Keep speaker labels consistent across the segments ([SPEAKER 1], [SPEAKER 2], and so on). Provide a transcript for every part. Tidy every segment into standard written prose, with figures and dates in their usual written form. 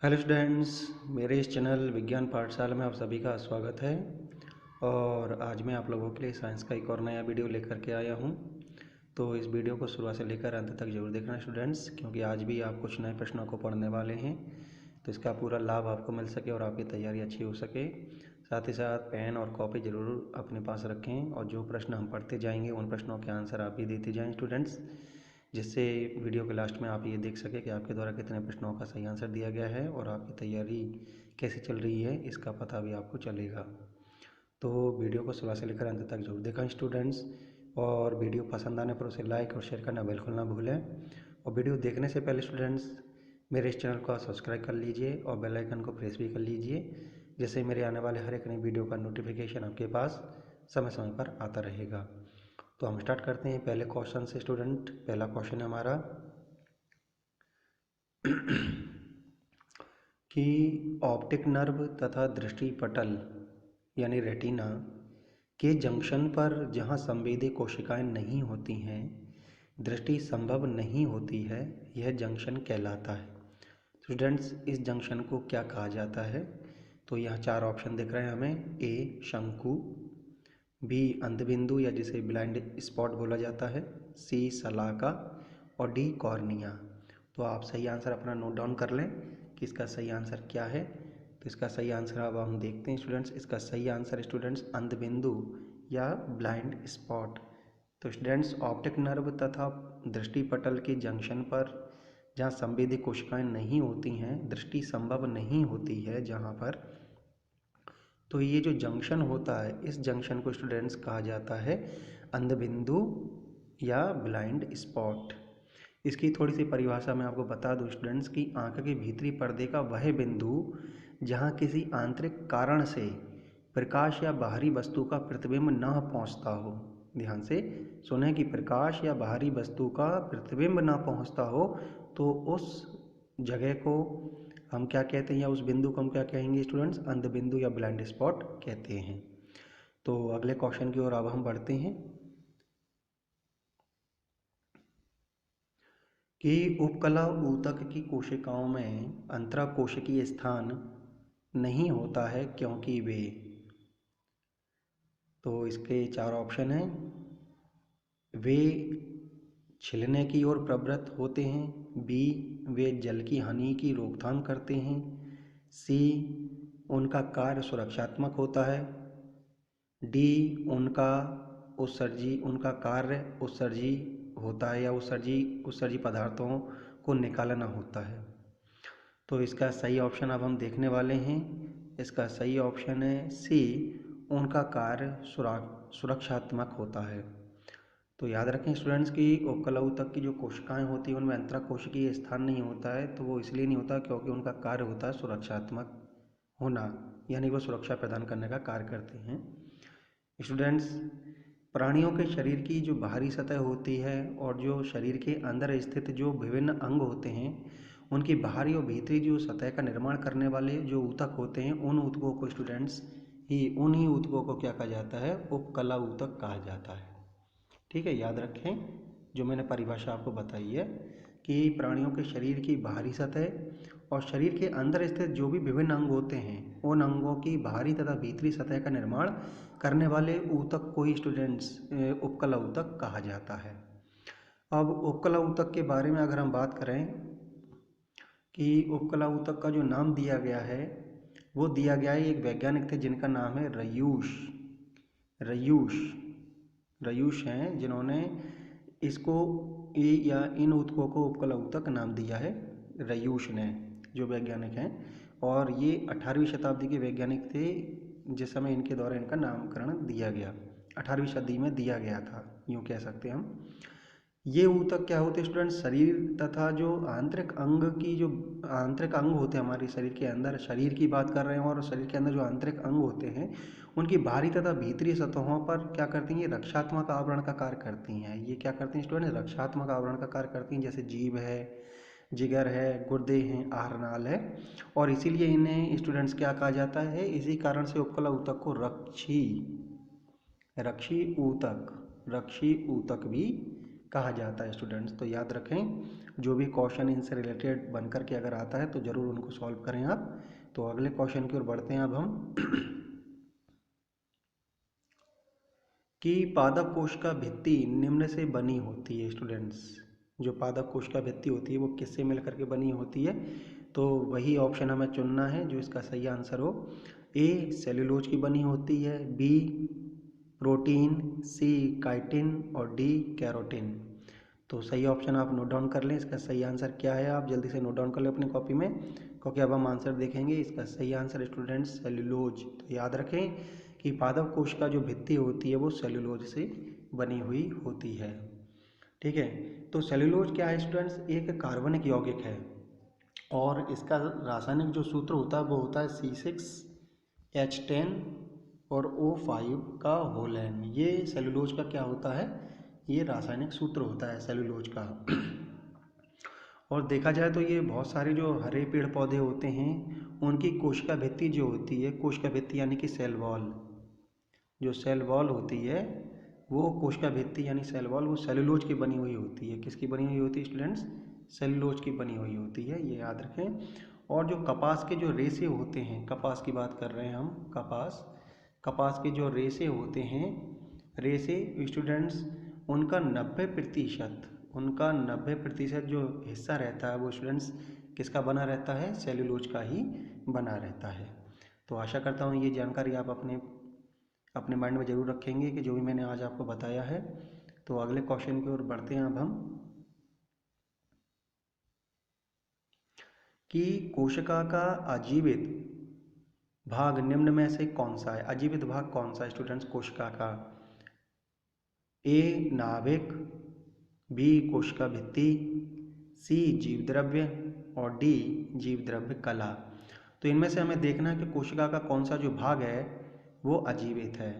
[SPEAKER 1] Hello students, मेरे इस channel विज्ञान पाठशाला में आप सभी का स्वागत है। और आज मैं आप लोगों के लिए साइंस का एक और नया वीडियो लेकर के आया हूं। तो इस वीडियो को शुरुआत से लेकर अंत तक जरूर देखना स्टूडेंट्स, क्योंकि आज भी आप कुछ नए प्रश्नों को पढ़ने वाले हैं, तो इसका पूरा लाभ आपको मिल सके और आपकी तैयारी अच्छी हो सके। साथ ही साथ पेन और कॉपी ज़रूर अपने पास रखें, और जो प्रश्न हम पढ़ते जाएंगे उन प्रश्नों के आंसर आप भी देते जाएँ स्टूडेंट्स, जिससे वीडियो के लास्ट में आप ये देख सकें कि आपके द्वारा कितने प्रश्नों का सही आंसर दिया गया है और आपकी तैयारी कैसे चल रही है, इसका पता भी आपको चलेगा। तो वीडियो को शुरुआत से लेकर अंत तक जरूर देखा स्टूडेंट्स, और वीडियो पसंद आने पर उसे लाइक और शेयर करना बिल्कुल ना भूलें। और वीडियो देखने से पहले स्टूडेंट्स मेरे इस चैनल को सब्सक्राइब कर लीजिए और बेल आइकन को प्रेस भी कर लीजिए, जिससे मेरे आने वाले हर एक नई वीडियो का नोटिफिकेशन आपके पास समय समय पर आता रहेगा। तो हम स्टार्ट करते हैं पहले क्वेश्चन से स्टूडेंट। पहला क्वेश्चन है हमारा कि ऑप्टिक नर्व तथा दृष्टि पटल यानी रेटिना के जंक्शन पर जहां संवेदी कोशिकाएं नहीं होती हैं, दृष्टि संभव नहीं होती है, यह जंक्शन कहलाता है। स्टूडेंट्स, इस जंक्शन को क्या कहा जाता है? तो यहाँ चार ऑप्शन दिख रहे हैं हमें। ए शंकु, बी अंधबिंदु या जिसे ब्लाइंड स्पॉट बोला जाता है, सी सलाका और डी कॉर्निया। तो आप सही आंसर अपना नोट डाउन कर लें कि इसका सही आंसर क्या है। तो इसका सही आंसर अब हम देखते हैं स्टूडेंट्स। इसका सही आंसर स्टूडेंट्स अंधबिंदु या ब्लाइंड स्पॉट। तो स्टूडेंट्स, ऑप्टिक नर्व तथा दृष्टि पटल के जंक्शन पर जहाँ संवेदी कोशिकाएं नहीं होती हैं, दृष्टि संभव नहीं होती है जहाँ पर, तो ये जो जंक्शन होता है, इस जंक्शन को स्टूडेंट्स कहा जाता है अंधबिंदु या ब्लाइंड स्पॉट। इसकी थोड़ी सी परिभाषा मैं आपको बता दूं स्टूडेंट्स कि आंख के भीतरी पर्दे का वह बिंदु जहां किसी आंतरिक कारण से प्रकाश या बाहरी वस्तु का प्रतिबिंब न पहुंचता हो। ध्यान से सुने कि प्रकाश या बाहरी वस्तु का प्रतिबिंब न पहुंचता हो, तो उस जगह को हम क्या कहते हैं, या उस बिंदु को हम क्या कहेंगे स्टूडेंट्स? अंधबिंदु या ब्लाइंड स्पॉट कहते हैं। तो अगले क्वेश्चन की ओर अब हम बढ़ते हैं कि उपकला ऊतक की कोशिकाओं में अंतराकोशिकीय स्थान नहीं होता है क्योंकि वे। तो इसके चार ऑप्शन हैं। वे छिलने की ओर प्रवृत्त होते हैं, बी वे जल की हानि की रोकथाम करते हैं, सी उनका कार्य सुरक्षात्मक होता है, डी उनका कार्य उत्सर्जी होता है या उत्सर्जी पदार्थों को निकालना होता है। तो इसका सही ऑप्शन अब हम देखने वाले हैं। इसका सही ऑप्शन है सी, उनका कार्य सुरक्षात्मक होता है। तो याद रखें स्टूडेंट्स कि उपकला ऊतक की जो कोशिकाएं होती हैं उनमें अंतराकोशिकीय स्थान नहीं होता है। तो वो इसलिए नहीं होता क्योंकि उनका कार्य होता है सुरक्षात्मक होना, यानी वो सुरक्षा प्रदान करने का कार्य करते हैं। स्टूडेंट्स, प्राणियों के शरीर की जो बाहरी सतह होती है और जो शरीर के अंदर स्थित जो विभिन्न अंग होते हैं, उनकी बाहरी और भीतरी जो सतह का निर्माण करने वाले जो ऊतक होते हैं, उन ऊतकों को स्टूडेंट्स उन्हीं ऊतकों को क्या कहा जाता है? उपकला ऊतक कहा जाता है। ठीक है, याद रखें जो मैंने परिभाषा आपको बताई है कि प्राणियों के शरीर की बाहरी सतह और शरीर के अंदर स्थित जो भी विभिन्न अंग होते हैं, उन अंगों की बाहरी तथा भीतरी सतह का निर्माण करने वाले ऊतक को ही स्टूडेंट्स उपकला ऊतक कहा जाता है। अब उपकला ऊतक के बारे में अगर हम बात करें कि उपकला ऊतक का जो नाम दिया गया है, वो दिया गया है एक वैज्ञानिक थे जिनका नाम है रयूश। रयूश रयूश हैं जिन्होंने इसको इन ऊतकों को उपकला ऊतक नाम दिया है, रयूश ने, जो वैज्ञानिक हैं। और ये 18वीं शताब्दी के वैज्ञानिक थे जिस समय इनके द्वारा इनका नामकरण दिया गया, 18वीं सदी में दिया गया था, यूँ कह सकते हैं हम। ये ऊतक क्या होते हैं स्टूडेंट्स? शरीर तथा जो आंतरिक अंग होते हैं हमारे शरीर के अंदर, शरीर की बात कर रहे हैं, और शरीर के अंदर जो आंतरिक अंग होते हैं उनकी बाहरी तथा भीतरी सतहों पर क्या करती हैं? ये रक्षात्मक आवरण का कार्य करती हैं। ये क्या करती हैं स्टूडेंट? रक्षात्मक आवरण का कार्य करती हैं, जैसे जीभ है, जिगर है, गुर्दे हैं, आहारनाल है। और इसीलिए इन्हें स्टूडेंट्स क्या कहा जाता है? इसी कारण से उपकला ऊतक को रक्षी ऊतक भी कहा जाता है स्टूडेंट्स। तो याद रखें, जो भी क्वेश्चन इनसे रिलेटेड बन कर के अगर आता है तो ज़रूर उनको सॉल्व करें आप। तो अगले क्वेश्चन की ओर बढ़ते हैं अब हम कि पादप कोश का भित्ति निम्न से बनी होती है स्टूडेंट्स। जो पादप कोश का भित्ति होती है वो किससे मिल करके बनी होती है, तो वही ऑप्शन हमें चुनना है जो इसका सही आंसर हो। ए सेल्यूलोज की बनी होती है, बी प्रोटीन, सी काइटिन और डी कैरोटीन। तो सही ऑप्शन आप नोट डाउन कर लें। इसका सही आंसर क्या है आप जल्दी से नोट डाउन कर लें अपनी कॉपी में, क्योंकि अब हम आंसर देखेंगे। इसका सही आंसर स्टूडेंट्स सेल्यूलोज। तो याद रखें कि पादप कोश का जो भित्ति होती है वो सेल्यूलोज से बनी हुई होती है। ठीक है, तो सेल्यूलोज क्या है स्टूडेंट्स, एक कार्बनिक यौगिक है और इसका रासायनिक जो सूत्र होता है वो होता है C6H10 और O5 का होल एन। ये सेल्यूलोज का क्या होता है, ये रासायनिक सूत्र होता है सेल्यूलोज का। और देखा जाए तो ये बहुत सारे जो हरे पेड़ पौधे होते हैं उनकी कोशिका भित्ति जो होती है, कोशिका भित्ति यानी कि सेल वॉल, जो सेल वॉल होती है वो कोशिका भित्ति यानी सेल वॉल वो सेल्यूलोज की बनी हुई होती है। किसकी बनी हुई होती है स्टूडेंट्स, सेल्यूलोज की बनी हुई होती है, ये याद रखें। और जो कपास के जो रेशे होते हैं, कपास की बात कर रहे हैं हम, कपास के जो रेशे होते हैं, रेशे स्टूडेंट्स उनका 90% जो हिस्सा रहता है वो स्टूडेंट्स किसका बना रहता है, सेल्यूलोज का ही बना रहता है। तो आशा करता हूँ ये जानकारी आप अपने माइंड में ज़रूर रखेंगे कि जो भी मैंने आज आपको बताया है। तो अगले क्वेश्चन की ओर बढ़ते हैं अब हम कि कोशिका का अजीवित भाग निम्न में से कौन सा है। अजीवित भाग कौन सा है स्टूडेंट्स कोशिका का, ए नाभिक, बी कोशिका भित्ति, सी जीव द्रव्य और डी जीव द्रव्य कला। तो इनमें से हमें देखना है कि कोशिका का कौन सा जो भाग है वो अजीवित है।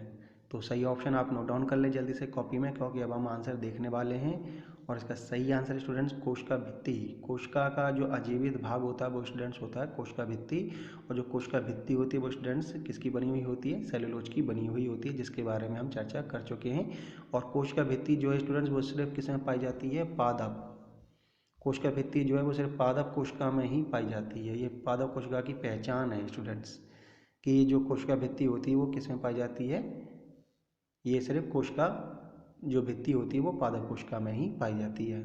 [SPEAKER 1] तो सही ऑप्शन आप नोट डाउन कर लें जल्दी से कॉपी में, क्योंकि अब हम आंसर देखने वाले हैं। और इसका सही आंसर स्टूडेंट्स कोशिका भित्ति। कोशिका का जो अजीवित भाग होता है वो स्टूडेंट्स होता है कोशिका भित्ति। और जो कोशिका भित्ति होती है वो स्टूडेंट्स किसकी बनी हुई होती है, सेल्यूलोज की बनी हुई होती है, जिसके बारे में हम चर्चा कर चुके हैं। और कोशिका भित्ति जो है स्टूडेंट्स वो सिर्फ किसमें पाई जाती है, पादप। कोशिका भित्ति जो है वो सिर्फ पादप कोशिका में ही पाई जाती है। ये पादप कोशिका की पहचान है स्टूडेंट्स कि जो कोशिका भित्ति होती है वो किसमें पाई जाती है, ये सिर्फ कोशिका जो भित्ति होती है वो पादप कोशिका में ही पाई जाती है,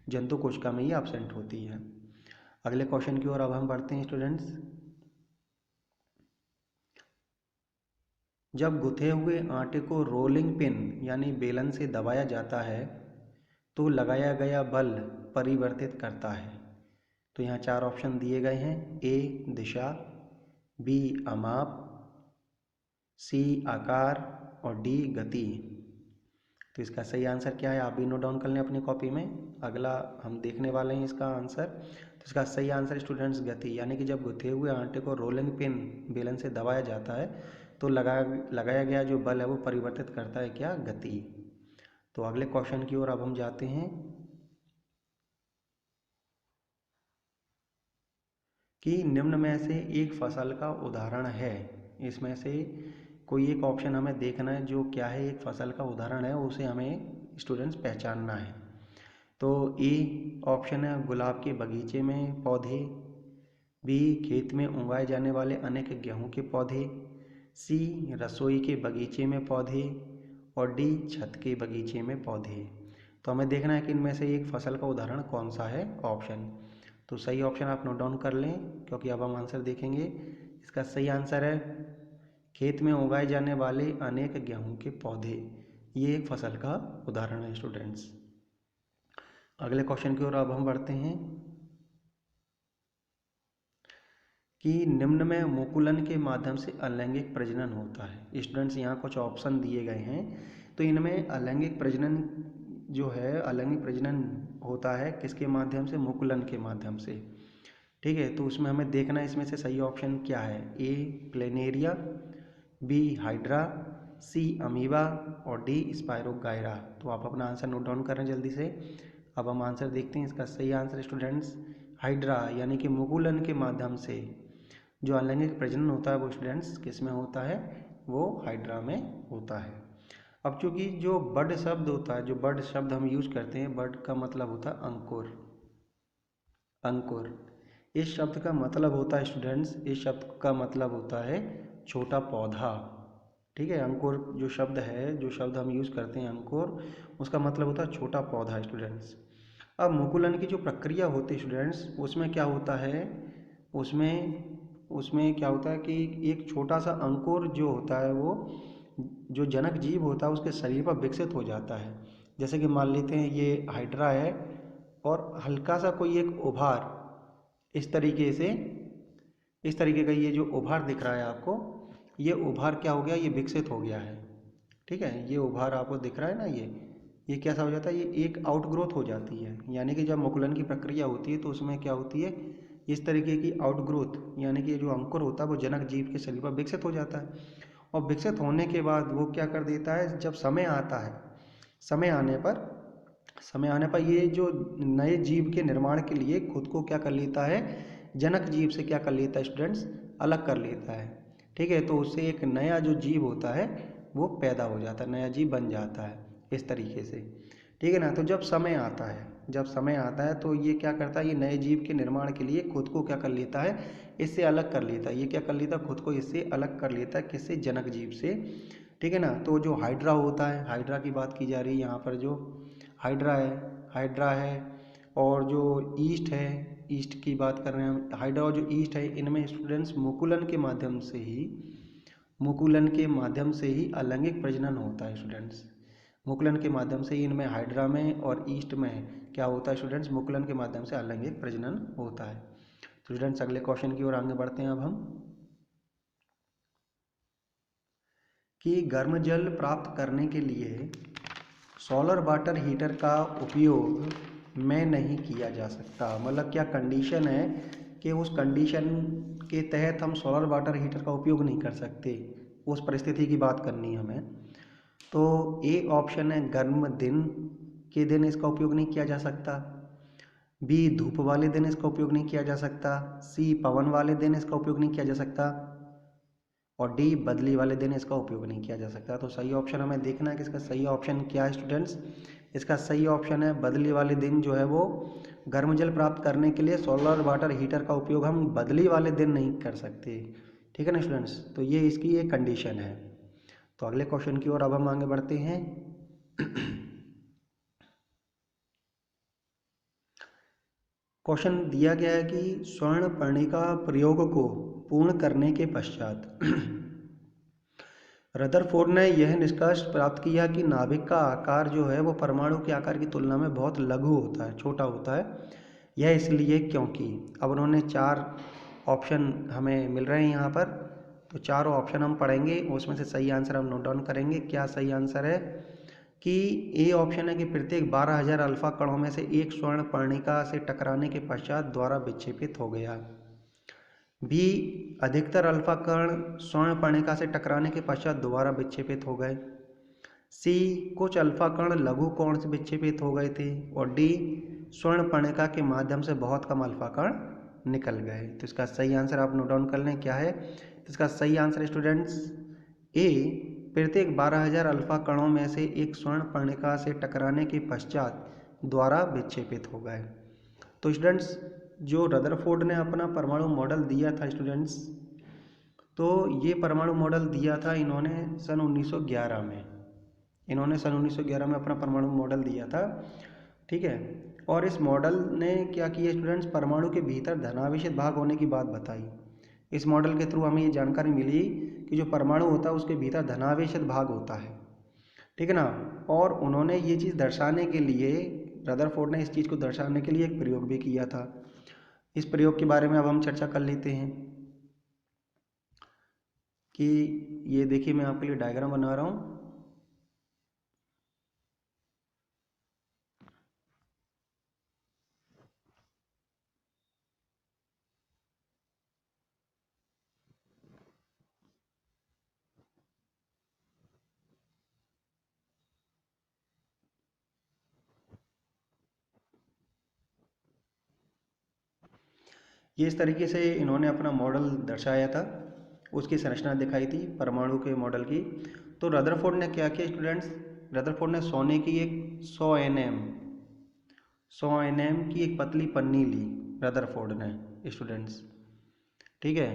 [SPEAKER 1] जंतु कोशिका में ही एब्सेंट होती है। अगले क्वेश्चन की ओर अब हम बढ़ते हैं स्टूडेंट्स। जब गुथे हुए आटे को रोलिंग पिन यानी बेलन से दबाया जाता है तो लगाया गया बल परिवर्तित करता है। तो यहाँ 4 ऑप्शन दिए गए हैं, ए दिशा, बी अमाप, सी आकार और डी गति। तो इसका सही आंसर क्या है आप भी नोट डाउन कर लें अपनी कॉपी में। अगला हम देखने वाले हैं इसका आंसर। तो इसका सही आंसर स्टूडेंट्स गति, यानी कि जब गुथे हुए आटे को रोलिंग पिन बेलन से दबाया जाता है तो लगाया गया जो बल है वो परिवर्तित करता है क्या, गति। तो अगले क्वेश्चन की ओर अब हम जाते हैं कि निम्न में से एक फसल का उदाहरण है। इसमें से कोई एक ऑप्शन हमें देखना है जो क्या है, एक फसल का उदाहरण है, उसे हमें स्टूडेंट्स पहचानना है। तो ए ऑप्शन है गुलाब के बगीचे में पौधे, बी खेत में उगाए जाने वाले अनेक गेहूं के पौधे, सी रसोई के बगीचे में पौधे और डी छत के बगीचे में पौधे। तो हमें देखना है कि इनमें से एक फसल का उदाहरण कौन सा है ऑप्शन। तो सही ऑप्शन आप नोट डाउन कर लें क्योंकि अब हम आंसर देखेंगे। इसका सही आंसर है खेत में उगाए जाने वाले अनेक गेहूं के पौधे। ये एक फसल का उदाहरण है स्टूडेंट्स। अगले क्वेश्चन की ओर अब हम बढ़ते हैं कि निम्न में मुकुलन के माध्यम से अलैंगिक प्रजनन होता है। स्टूडेंट्स यहाँ कुछ ऑप्शन दिए गए हैं, तो इनमें अलैंगिक प्रजनन जो है, अलैंगिक प्रजनन होता है किसके माध्यम से, मुकुलन के माध्यम से। ठीक है, तो उसमें हमें देखना है इसमें से सही ऑप्शन क्या है, ए प्लेनेरिया, बी हाइड्रा, सी अमीबा और डी स्पायरोगायरा। तो आप अपना आंसर नोट डाउन करें जल्दी से। अब हम आंसर देखते हैं। इसका सही आंसर स्टूडेंट्स हाइड्रा यानी कि मुकुलन के माध्यम से जो अलैंगिक प्रजनन होता है वो स्टूडेंट्स किस में होता है, वो हाइड्रा में होता है। अब चूंकि जो बड शब्द होता है, जो बड शब्द हम यूज करते हैं, बड का मतलब होता है अंकुर। अंकुर इस शब्द का मतलब होता है स्टूडेंट्स, इस शब्द का मतलब होता है छोटा पौधा। ठीक है, अंकुर जो शब्द है, जो शब्द हम यूज करते हैं अंकुर, उसका मतलब होता है छोटा पौधा स्टूडेंट्स। अब मुकुलन की जो प्रक्रिया होती है स्टूडेंट्स, उसमें क्या होता है, उसमें उसमें क्या होता है कि एक छोटा सा अंकुर जो होता है वो जो जनक जीव होता है उसके शरीर पर विकसित हो जाता है। जैसे कि मान लेते हैं ये हाइड्रा है और हल्का सा कोई एक उभार इस तरीके से, इस तरीके का ये जो उभार दिख रहा है आपको, ये उभार क्या हो गया, ये विकसित हो गया है। ठीक है, ये उभार आपको दिख रहा है ना, ये कैसा हो जाता है, ये एक आउटग्रोथ हो जाती है। यानी कि जब मुकुलन की प्रक्रिया होती है तो उसमें क्या होती है, इस तरीके की आउटग्रोथ, यानी कि ये जो अंकुर होता है वो जनक जीव के शरीर पर विकसित हो जाता है। और विकसित होने के बाद वो क्या कर देता है, जब समय आता है, समय आने पर समय आने पर ये जो नए जीव के निर्माण के लिए खुद को क्या कर लेता है, जनक जीव से क्या कर लेता है स्टूडेंट्स, अलग कर लेता है। ठीक है, तो उससे एक नया जो जीव होता है वो पैदा हो जाता है, नया जीव बन जाता है इस तरीके से। ठीक है ना, तो जब समय आता है, जब समय आता है तो ये क्या करता है, ये नए जीव के निर्माण के लिए खुद को क्या कर लेता है, इससे अलग कर लेता है। ये क्या कर लेता है, खुद को इससे अलग कर लेता है, किससे, जनक जीव से। ठीक है ना, तो जो हाइड्रा होता है, हाइड्रा की बात की जा रही है यहाँ पर, जो हाइड्रा है, हाइड्रा है, और जो ईस्ट है, ईस्ट की बात कर रहे हैं हम, हाइड्रा और जो ईस्ट है, इनमें स्टूडेंट्स मुकुलन के माध्यम से ही, मुकुलन के माध्यम से ही अलैंगिक प्रजनन होता है स्टूडेंट्स। मुकुलन के माध्यम से ही इनमें, हाइड्रा में और ईस्ट में क्या होता है स्टूडेंट्स, मुकुलन के माध्यम से अलैंगिक प्रजनन होता है। स्टूडेंट्स अगले क्वेश्चन की ओर आगे बढ़ते हैं अब हम, कि गर्म जल प्राप्त करने के लिए सोलर वाटर हीटर का उपयोग में नहीं किया जा सकता। मतलब क्या कंडीशन है कि उस कंडीशन के तहत हम सोलर वाटर हीटर का उपयोग नहीं कर सकते, उस परिस्थिति की बात करनी है हमें। तो ए ऑप्शन है, गर्म दिन के दिन इसका उपयोग नहीं किया जा सकता। बी, धूप वाले दिन इसका उपयोग नहीं किया जा सकता। सी, पवन वाले दिन इसका उपयोग नहीं किया जा सकता। और डी, बदली वाले दिन इसका उपयोग नहीं किया जा सकता। तो सही ऑप्शन हमें देखना है कि इसका सही ऑप्शन क्या है स्टूडेंट्स। इसका सही ऑप्शन है बदली वाले दिन, जो है वो गर्म जल प्राप्त करने के लिए सोलर वाटर हीटर का उपयोग हम बदली वाले दिन नहीं कर सकते। ठीक है ना स्टूडेंट्स, तो ये इसकी एक कंडीशन है। तो अगले क्वेश्चन की ओर अब हम आगे बढ़ते हैं। क्वेश्चन दिया गया है कि स्वर्ण पर्णिका प्रयोग को पूर्ण करने के पश्चात रदरफोर्ड ने यह निष्कर्ष प्राप्त किया कि नाभिक का आकार जो है वो परमाणु के आकार की तुलना में बहुत लघु होता है, छोटा होता है। यह इसलिए क्योंकि, अब उन्होंने 4 ऑप्शन हमें मिल रहे हैं यहाँ पर, तो चारों ऑप्शन हम पढ़ेंगे, उसमें से सही आंसर हम नोट डाउन करेंगे। क्या सही आंसर है, कि ए ऑप्शन है कि प्रत्येक 12,000 अल्फा कणों में से एक स्वर्ण पर्णिका से टकराने के पश्चात द्वारा विक्षेपित हो गया। बी, अधिकतर अल्फा कण स्वर्ण पर्णिका से टकराने के पश्चात दोबारा विक्षेपित हो गए। सी, कुछ अल्फा कण लघु कोण से विक्षेपित हो गए थे। और डी, स्वर्ण पर्णिका के माध्यम से बहुत कम अल्फा कण निकल गए। तो इसका सही आंसर आप नोट डाउन कर लें, क्या है। इसका सही आंसर स्टूडेंट्स ए, प्रत्येक 12,000 अल्फा कणों में से एक स्वर्ण पर्णिका से टकराने के पश्चात द्वारा विक्षेपित हो गए। तो स्टूडेंट्स, जो रदरफोर्ड ने अपना परमाणु मॉडल दिया था स्टूडेंट्स, तो ये परमाणु मॉडल दिया था इन्होंने सन 1911 में। इन्होंने सन 1911 में अपना परमाणु मॉडल दिया था। ठीक है, और इस मॉडल ने क्या किया स्टूडेंट्स, परमाणु के भीतर धनावेशित भाग होने की बात बताई। इस मॉडल के थ्रू हमें ये जानकारी मिली कि जो परमाणु होता है उसके भीतर धनावेशित भाग होता है। ठीक है ना, और उन्होंने ये चीज़ दर्शाने के लिए, रदरफोर्ड ने इस चीज़ को दर्शाने के लिए एक प्रयोग भी किया था। इस प्रयोग के बारे में अब हम चर्चा कर लेते हैं, कि ये देखिए मैं आपके लिए डायग्राम बना रहा हूँ। ये इस तरीके से इन्होंने अपना मॉडल दर्शाया था। उसकी संरचना दिखाई थी परमाणु के मॉडल की। तो रदरफोर्ड ने क्या किया स्टूडेंट्स, रदरफोर्ड ने सोने की एक 100 nm की एक पतली पन्नी ली रदरफोर्ड ने स्टूडेंट्स, ठीक है।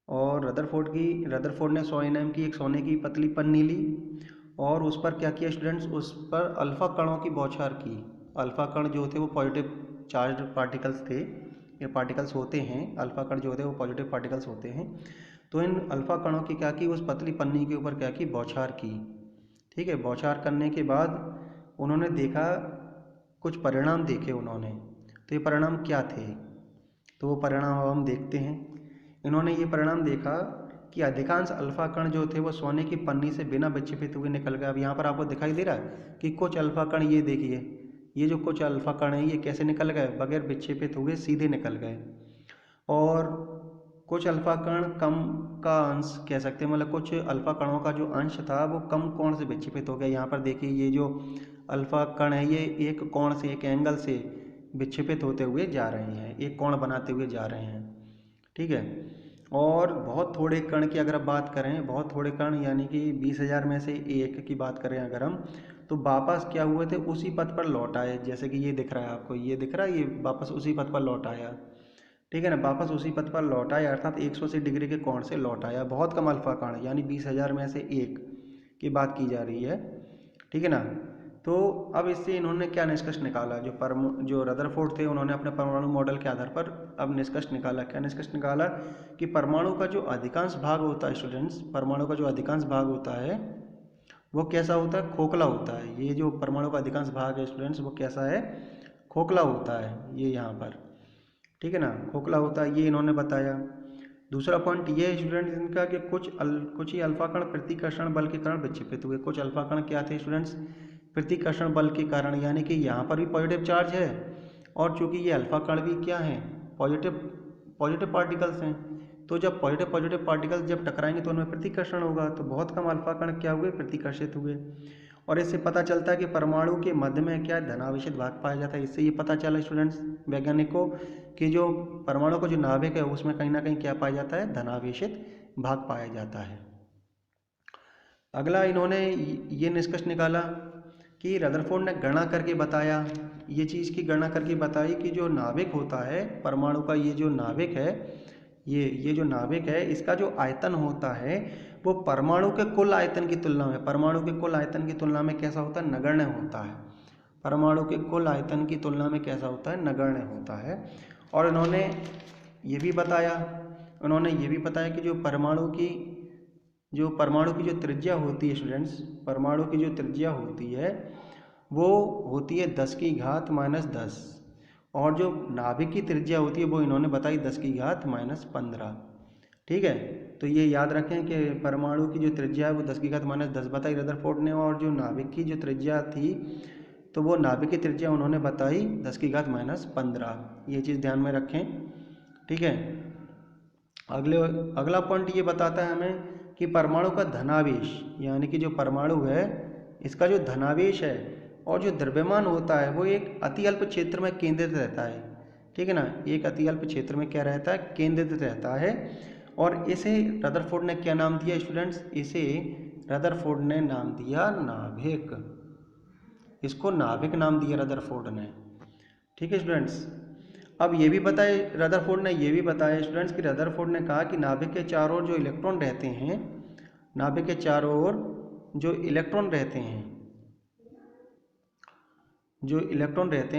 [SPEAKER 1] और रदरफोर्ड ने 100 nm की एक सोने की पतली पन्नी ली और उस पर क्या किया स्टूडेंट्स, उस पर अल्फा कणों की बौछार की। अल्फा कण जो थे वो पॉजिटिव चार्ज पार्टिकल्स थे, ये पार्टिकल्स होते हैं, अल्फा कण जो होते हैं वो पॉजिटिव पार्टिकल्स होते हैं। तो इन अल्फा कणों की क्या की, उस पतली पन्नी के ऊपर क्या की, बौछार की, ठीक है। बौछार करने के बाद उन्होंने देखा, कुछ परिणाम देखे उन्होंने। तो ये परिणाम क्या थे, तो वो परिणाम अब हम देखते हैं। इन्होंने ये परिणाम देखा कि अधिकांश अल्फा कण जो थे वो सोने की पन्नी से बिना विक्षेपित हुए निकल गए। अब यहाँ पर आपको दिखाई दे रहा है कि कुछ अल्फा कण, ये देखिए, ये जो कुछ अल्फा कण है ये कैसे निकल गए, बगैर विक्षेपित हुए सीधे निकल गए। और कुछ अल्फा कण कम का अंश कह सकते हैं, मतलब कुछ अल्फा कणों का जो अंश था वो कम कोण से विक्षेपित हो गया। यहाँ पर देखिए ये जो अल्फा कण है ये एक कोण से, एक एंगल से विक्षेपित होते हुए जा रहे हैं, एक कोण बनाते हुए जा रहे हैं, ठीक है। और बहुत थोड़े कण की अगर आप बात करें, बहुत थोड़े कण यानी कि 20,000 में से एक की बात करें अगर हम, तो वापस क्या हुए थे, उसी पथ पर लौट आए। जैसे कि ये दिख रहा है आपको, ये दिख रहा है, ये वापस उसी पथ पर लौट आया, ठीक है ना। वापस उसी पथ पर लौट आया अर्थात 180 डिग्री के कोण से लौट आया। बहुत कम अल्फा कण यानी 20,000 में से एक की बात की जा रही है, ठीक है ना। तो अब इससे इन्होंने क्या निष्कर्ष निकाला, जो रदरफोर्ड थे उन्होंने अपने परमाणु मॉडल के आधार पर अब निष्कर्ष निकाला। क्या निष्कर्ष निकाला कि परमाणु का जो अधिकांश भाग होता है स्टूडेंट्स, परमाणु का जो अधिकांश भाग होता है वो कैसा होता है, खोखला होता है। ये जो परमाणु का अधिकांश भाग है स्टूडेंट्स वो कैसा है, खोखला होता है, ये यहाँ पर, ठीक है ना, खोखला होता है, ये इन्होंने बताया। दूसरा पॉइंट ये है स्टूडेंट्स इनका कि कुछ ही अल्फा कण प्रतिकर्षण बल के कारण विक्षेपित हुए। कुछ अल्फा कण क्या थे स्टूडेंट्स, प्रतिकर्षण बल के कारण, यानी कि यहाँ पर भी पॉजिटिव चार्ज है और चूंकि ये अल्फा कण भी क्या हैं, पॉजिटिव पार्टिकल्स हैं। तो जब पॉजिटिव पार्टिकल्स जब टकराएंगे तो उनमें प्रतिकर्षण होगा। तो बहुत कम अल्फा कण क्या हुए, प्रतिकर्षित हुए। और इससे पता चलता है कि परमाणु के मध्य में क्या धनावेशित भाग पाया जाता है। इससे ये पता चला स्टूडेंट्स वैज्ञानिक को कि जो परमाणु का जो नाभिक है उसमें कहीं ना कहीं क्या पाया जाता है, धनावेशित भाग पाया जाता है। अगला इन्होंने ये निष्कर्ष निकाला कि रदरफोर्ड ने गणना करके बताया, ये चीज़ की गणना करके बताई कि जो नाभिक होता है परमाणु का, ये जो नाभिक है, ये जो नाभिक है इसका जो आयतन होता है वो परमाणु के कुल आयतन की तुलना में, परमाणु के कुल आयतन की तुलना में कैसा होता है, नगण्य होता है। परमाणु के कुल आयतन की तुलना में कैसा होता है, नगण्य होता है। और उन्होंने ये भी बताया कि जो परमाणु की जो त्रिज्या होती है स्टूडेंट्स, परमाणु की जो त्रिज्या होती है वो होती है 10⁻⁻10 और जो नाभिक की त्रिज्या होती है वो इन्होंने बताई 10⁻⁻15, ठीक है। तो ये याद रखें कि परमाणु की जो त्रिज्या है वो 10⁻⁻10 बताई रदरफोर्ड ने, और जो नाभिक की जो त्रिज्या थी तो वो नाभिक की त्रिज्या उन्होंने बताई 10⁻15। ये चीज़ ध्यान में रखें, ठीक है। अगला पॉइंट ये बताता है हमें कि परमाणु का धनावेश, यानी कि जो परमाणु है इसका जो धनावेश है और जो द्रव्यमान होता है वो एक अति अल्प क्षेत्र में केंद्रित रहता है, ठीक है ना। एक अति अल्प क्षेत्र में क्या रहता है, केंद्रित रहता है। और इसे रदरफोर्ड ने क्या नाम दिया स्टूडेंट्स, इसे रदरफोर्ड ने नाम दिया नाभिक। इसको नाभिक नाम दिया रदरफोर्ड ने, ठीक है स्टूडेंट्स। अब ये भी बताए रदरफोर्ड ने, ये भी बताया स्टूडेंट्स कि रदरफोर्ड ने कहा कि नाभिक के चारों ओर जो इलेक्ट्रॉन रहते हैं, नाभिक के चारों ओर जो इलेक्ट्रॉन रहते हैं,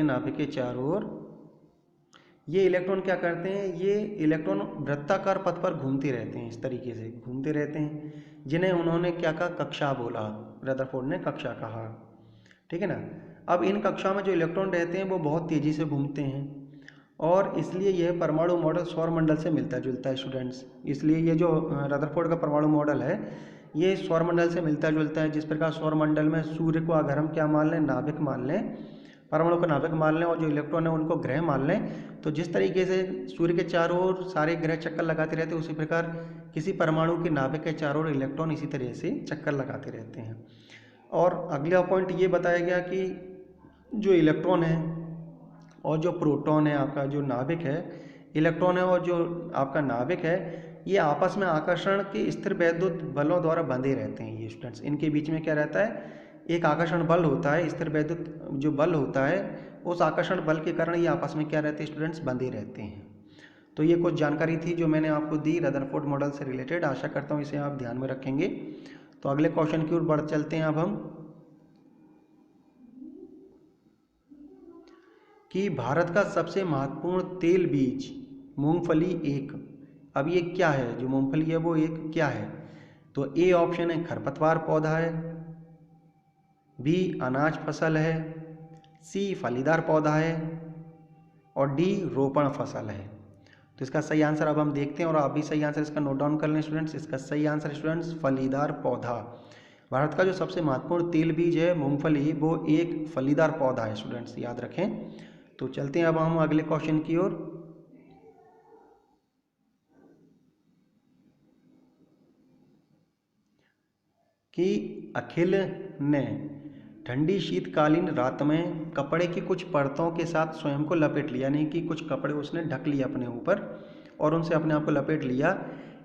[SPEAKER 1] नाभिक के चारों ओर, ये इलेक्ट्रॉन क्या करते हैं, ये इलेक्ट्रॉन वृत्ताकार पथ पर घूमते रहते हैं, इस तरीके से घूमते रहते हैं, जिन्हें उन्होंने क्या कहा, कक्षा बोला, रदरफोर्ड ने कक्षा कहा, ठीक है ना। अब इन कक्षाओं में जो इलेक्ट्रॉन रहते हैं वो बहुत तेज़ी से घूमते हैं और इसलिए यह परमाणु मॉडल सौरमंडल से मिलता जुलता है स्टूडेंट्स। इसलिए ये जो रदरफोर्ड का परमाणु मॉडल है ये सौरमंडल से मिलता जुलता है। जिस प्रकार सौरमंडल में सूर्य को अगर हम क्या मान लें, नाभिक मान लें, परमाणु को नाभिक मान लें और जो इलेक्ट्रॉन है उनको ग्रह मान लें, तो जिस तरीके से सूर्य के चारों ओर सारे ग्रह चक्कर लगाते रहते हैं उसी प्रकार किसी परमाणु के नाभिक के चारों ओर इलेक्ट्रॉन इसी तरह से चक्कर लगाते रहते हैं। और अगला पॉइंट ये बताया गया कि जो इलेक्ट्रॉन है और जो प्रोटॉन है, आपका जो नाभिक है, इलेक्ट्रॉन है और जो आपका नाभिक है, ये आपस में आकर्षण के स्थिर वैद्युत बलों द्वारा बंधे रहते हैं। ये स्टूडेंट्स, इनके बीच में क्या रहता है, एक आकर्षण बल होता है, स्थिर वैद्युत जो बल होता है, उस आकर्षण बल के कारण ये आपस में क्या रहते हैं स्टूडेंट्स, बंधे रहते हैं। तो ये कुछ जानकारी थी जो मैंने आपको दी रदरफोर्ड मॉडल से रिलेटेड। आशा करता हूँ इसे आप ध्यान में रखेंगे। तो अगले क्वेश्चन की ओर बढ़ चलते हैं अब हम, कि भारत का सबसे महत्वपूर्ण तेल बीज मूंगफली एक, अब ये क्या है, जो मूंगफली है वो एक क्या है। तो ए ऑप्शन है खरपतवार पौधा है, बी अनाज फसल है, सी फलीदार पौधा है और डी रोपण फसल है। तो इसका सही आंसर अब हम देखते हैं और आप भी सही आंसर इसका नोट डाउन कर लें स्टूडेंट्स। इसका सही आंसर स्टूडेंट्स फलीदार पौधा। भारत का जो सबसे महत्वपूर्ण तेल बीज है मूंगफली, वो एक फलीदार पौधा है स्टूडेंट्स, याद रखें। तो चलते हैं अब हम अगले क्वेश्चन की ओर, कि अखिल ने ठंडी शीतकालीन रात में कपड़े की कुछ परतों के साथ स्वयं को लपेट लिया, यानी कि कुछ कपड़े उसने ढक लिया अपने ऊपर और उनसे अपने आप को लपेट लिया,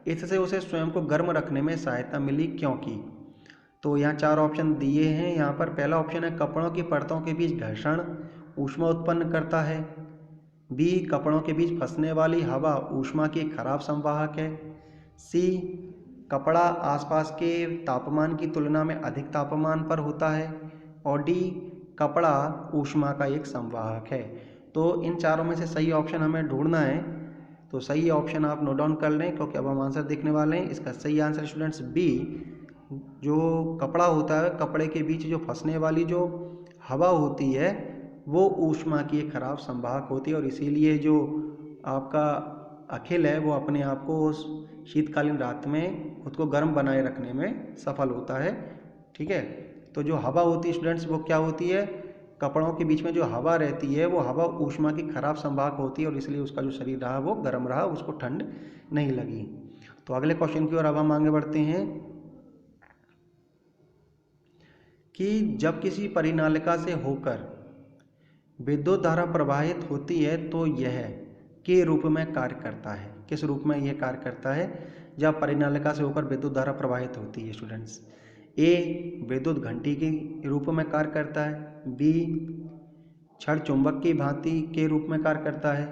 [SPEAKER 1] इससे उसे स्वयं को गर्म रखने में सहायता मिली, क्योंकि। तो यहाँ चार ऑप्शन दिए हैं। यहाँ पर पहला ऑप्शन है कपड़ों की परतों के बीच घर्षण ऊष्मा उत्पन्न करता है, बी कपड़ों के बीच फंसने वाली हवा ऊष्मा की खराब संवाहक है, सी कपड़ा आसपास के तापमान की तुलना में अधिक तापमान पर होता है और डी कपड़ा ऊष्मा का एक संवाहक है। तो इन चारों में से सही ऑप्शन हमें ढूंढना है। तो सही ऑप्शन आप नोट डाउन कर लें, क्योंकि अब हम आंसर देखने वाले हैं। इसका सही आंसर स्टूडेंट्स बी, जो कपड़ा होता है, कपड़े के बीच जो फंसने वाली जो हवा होती है वो ऊष्मा की एक खराब संवाहक होती है और इसीलिए जो आपका अखिल है वो अपने आप को उस शीतकालीन रात में खुद को गर्म बनाए रखने में सफल होता है। ठीक है, तो जो हवा होती है स्टूडेंट्स वो क्या होती है, कपड़ों के बीच में जो हवा रहती है वो हवा ऊष्मा की खराब संवाहक होती है और इसलिए उसका जो शरीर रहा वो गर्म रहा, उसको ठंड नहीं लगी। तो अगले क्वेश्चन की ओर अब हम आगे बढ़ते हैं, कि जब किसी परिनालिका से होकर विद्युत धारा प्रवाहित होती है तो यह के रूप में कार्य करता है। किस रूप में यह कार्य करता है जब परिनालिका से होकर विद्युत धारा प्रवाहित होती है स्टूडेंट्स। ए विद्युत घंटी के रूप में कार्य करता है, बी क्षण चुंबक की भांति के रूप में कार्य करता है,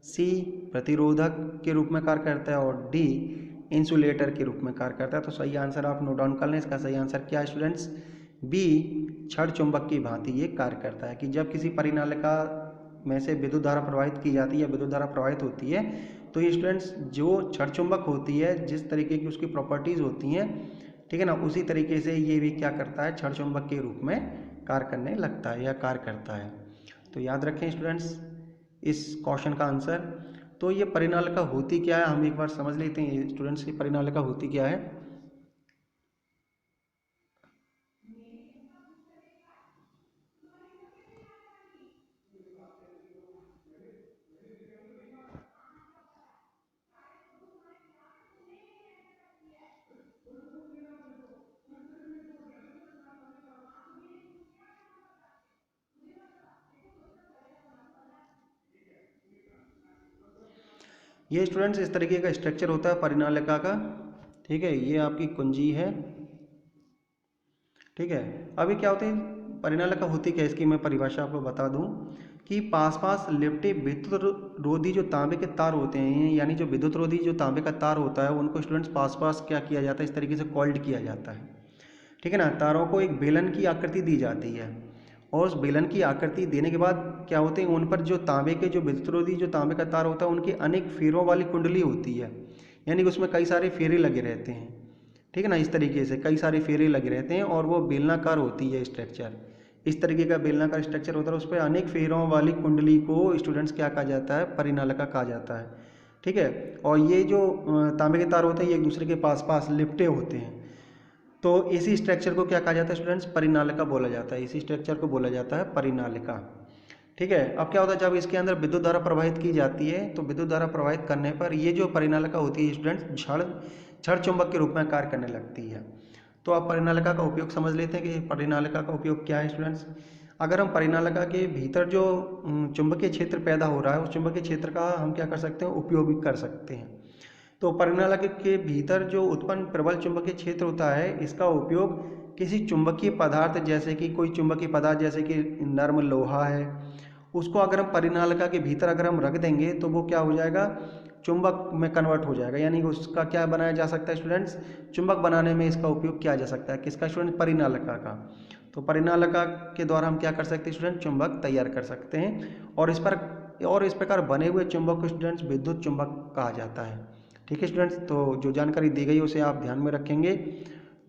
[SPEAKER 1] सी प्रतिरोधक के रूप में कार्य करता है और डी इंसुलेटर के रूप में कार्य करता है। तो सही आंसर आप नोट डाउन कर लें। इसका सही आंसर क्या है स्टूडेंट्स, बी क्षण चुंबक की भांति ये कार्य करता है, कि जब किसी परिनालिका में से विद्युत धारा प्रवाहित की जाती है या विद्युत धारा प्रवाहित होती है तो ये स्टूडेंट्स जो क्षण चुंबक होती है, जिस तरीके की उसकी प्रॉपर्टीज़ होती हैं, ठीक है ना, उसी तरीके से ये भी क्या करता है, क्षण चुंबक के रूप में कार्य करने लगता है या कार्य करता है। तो याद रखें स्टूडेंट्स इस क्वेश्चन का आंसर। तो ये परिनालिका होती क्या है, हम एक बार समझ लेते हैं स्टूडेंट्स की परिनालिका होती क्या है। ये स्टूडेंट्स इस तरीके का स्ट्रक्चर होता है परिनालिका का। ठीक है, ये आपकी कुंजी है। ठीक है, अभी क्या होती है परिनालिका होती क्या, इसकी मैं परिभाषा आपको बता दूं, कि पास पास लिपटे विद्युत रोधी जो तांबे के तार होते हैं, यानी जो विद्युत रोधी जो तांबे का तार होता है उनको स्टूडेंट्स पास पास क्या किया जाता है, इस तरीके से कॉल्ड किया जाता है। ठीक है ना, तारों को एक बेलन की आकृति दी जाती है और उस बेलन की आकृति देने के बाद क्या होते हैं, उन पर जो तांबे के जो विद्युतरोधी जो तांबे का तार होता है उनकी अनेक फेरों वाली कुंडली होती है, यानी कि उसमें कई सारे फेरे लगे रहते हैं। ठीक है ना, इस तरीके से कई सारे फेरे लगे रहते हैं और वो बेलनाकार होती है स्ट्रक्चर। इस तरीके का बेलनाकार स्ट्रक्चर होता है, उस पर अनेक फेरों वाली कुंडली को स्टूडेंट्स क्या कहा जाता है, परिनालिका कहा जाता है। ठीक है, और ये जो तांबे के तार होते हैं ये एक दूसरे के पास पास लिपटे होते हैं, तो इसी स्ट्रक्चर को क्या कहा जाता है स्टूडेंट्स, परिनालिका बोला जाता है। इसी स्ट्रक्चर को बोला जाता है परिनालिका। ठीक है, अब क्या होता है जब इसके अंदर विद्युत धारा प्रवाहित की जाती है तो विद्युत धारा प्रवाहित करने पर ये जो परिनालिका होती है स्टूडेंट्स क्षण चुंबक के रूप में कार्य करने लगती है। तो आप परिनालिका का उपयोग समझ लेते हैं कि परिनालिका का उपयोग क्या है स्टूडेंट्स। अगर हम परिनालिका के भीतर जो चुंबकीय क्षेत्र पैदा हो रहा है उस चुंबकीय क्षेत्र का हम क्या कर सकते हैं, उपयोग भी कर सकते हैं। तो परिनालक के भीतर जो उत्पन्न प्रबल चुंबकीय क्षेत्र होता है, इसका उपयोग किसी चुंबकीय पदार्थ जैसे कि कोई चुंबकीय पदार्थ जैसे कि नर्म लोहा है, उसको अगर हम परिनालिका के भीतर अगर हम रख देंगे तो वो क्या हो जाएगा, चुंबक में कन्वर्ट हो जाएगा। यानी उसका क्या बनाया जा सकता है स्टूडेंट्स, चुंबक बनाने में इसका उपयोग किया जा सकता है। किसका स्टूडेंट, परिनालिका का। तो परिनालिका के द्वारा हम क्या कर सकते हैं स्टूडेंट, चुंबक तैयार कर सकते हैं। और इस प्रकार बने हुए चुंबक को स्टूडेंट्स विद्युत चुंबक कहा जाता है। ठीक है स्टूडेंट्स, तो जो जानकारी दी गई उसे आप ध्यान में रखेंगे।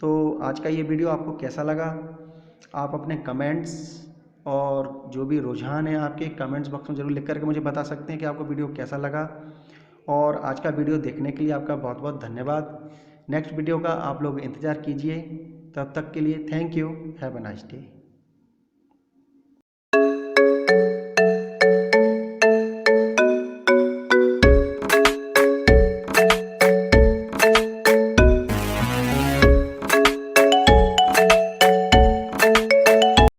[SPEAKER 1] तो आज का ये वीडियो आपको कैसा लगा, आप अपने कमेंट्स और जो भी रुझान है आपके कमेंट्स बॉक्स में ज़रूर लिख करके मुझे बता सकते हैं कि आपको वीडियो कैसा लगा। और आज का वीडियो देखने के लिए आपका बहुत बहुत धन्यवाद। नेक्स्ट वीडियो का आप लोग इंतज़ार कीजिए। तब तक के लिए thank you, have a nice day.